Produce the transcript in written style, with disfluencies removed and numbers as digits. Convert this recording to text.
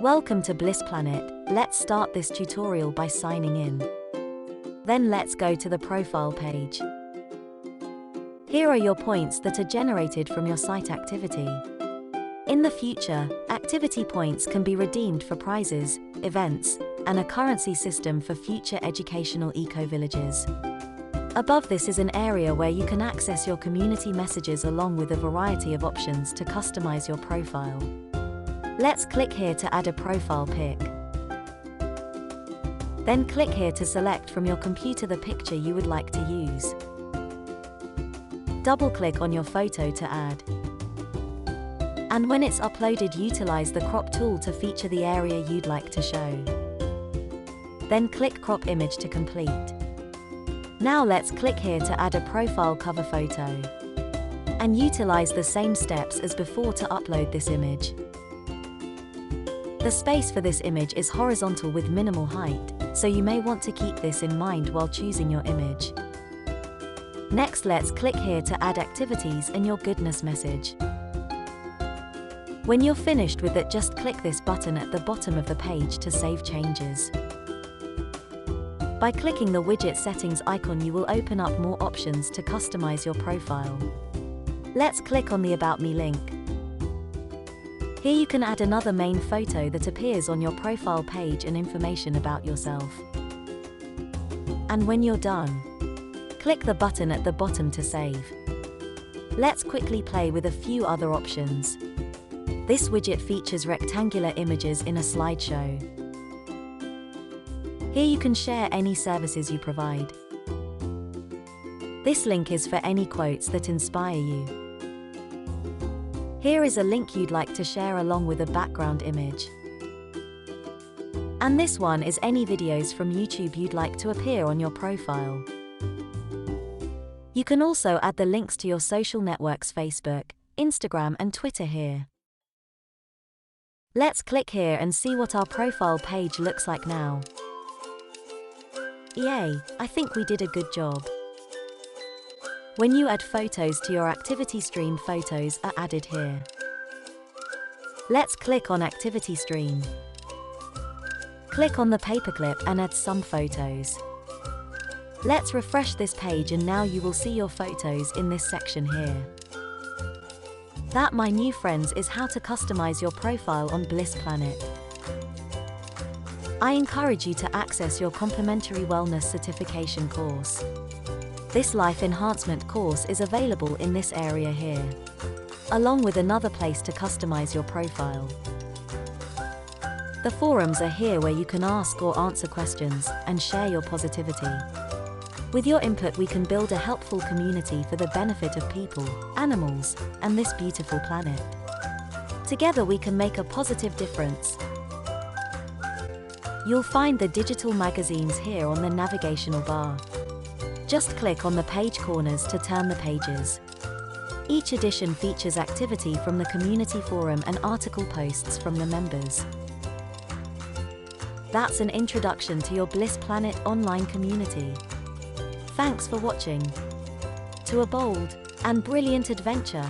Welcome to Bliss Planet. Let's start this tutorial by signing in. Then let's go to the profile page. Here are your points that are generated from your site activity. In the future, activity points can be redeemed for prizes, events, and a currency system for future educational eco-villages. Above this is an area where you can access your community messages along with a variety of options to customize your profile. Let's click here to add a profile pic. Then click here to select from your computer the picture you would like to use. Double-click on your photo to add. And when it's uploaded, utilize the crop tool to feature the area you'd like to show. Then click Crop Image to complete. Now let's click here to add a profile cover photo. And utilize the same steps as before to upload this image. The space for this image is horizontal with minimal height, so you may want to keep this in mind while choosing your image. Next, let's click here to add activities and your goodness message. When you're finished with it, just click this button at the bottom of the page to save changes. By clicking the widget settings icon, you will open up more options to customize your profile. Let's click on the About Me link. Here you can add another main photo that appears on your profile page and information about yourself. And when you're done, click the button at the bottom to save. Let's quickly play with a few other options. This widget features rectangular images in a slideshow. Here you can share any services you provide. This link is for any quotes that inspire you. Here is a link you'd like to share along with a background image. And this one is any videos from YouTube you'd like to appear on your profile. You can also add the links to your social networks Facebook, Instagram and Twitter here. Let's click here and see what our profile page looks like now. Yay, I think we did a good job. When you add photos to your activity stream, photos are added here. Let's click on Activity Stream. Click on the paperclip and add some photos. Let's refresh this page and now you will see your photos in this section here. That, my new friends, is how to customize your profile on Bliss Planet. I encourage you to access your complimentary wellness certification course. This life enhancement course is available in this area here, along with another place to customize your profile. The forums are here where you can ask or answer questions and share your positivity. With your input, we can build a helpful community for the benefit of people, animals, and this beautiful planet. Together we can make a positive difference. You'll find the digital magazines here on the navigational bar. Just click on the page corners to turn the pages. Each edition features activity from the community forum and article posts from the members. That's an introduction to your Bliss Planet online community. Thanks for watching. To a bold and brilliant adventure.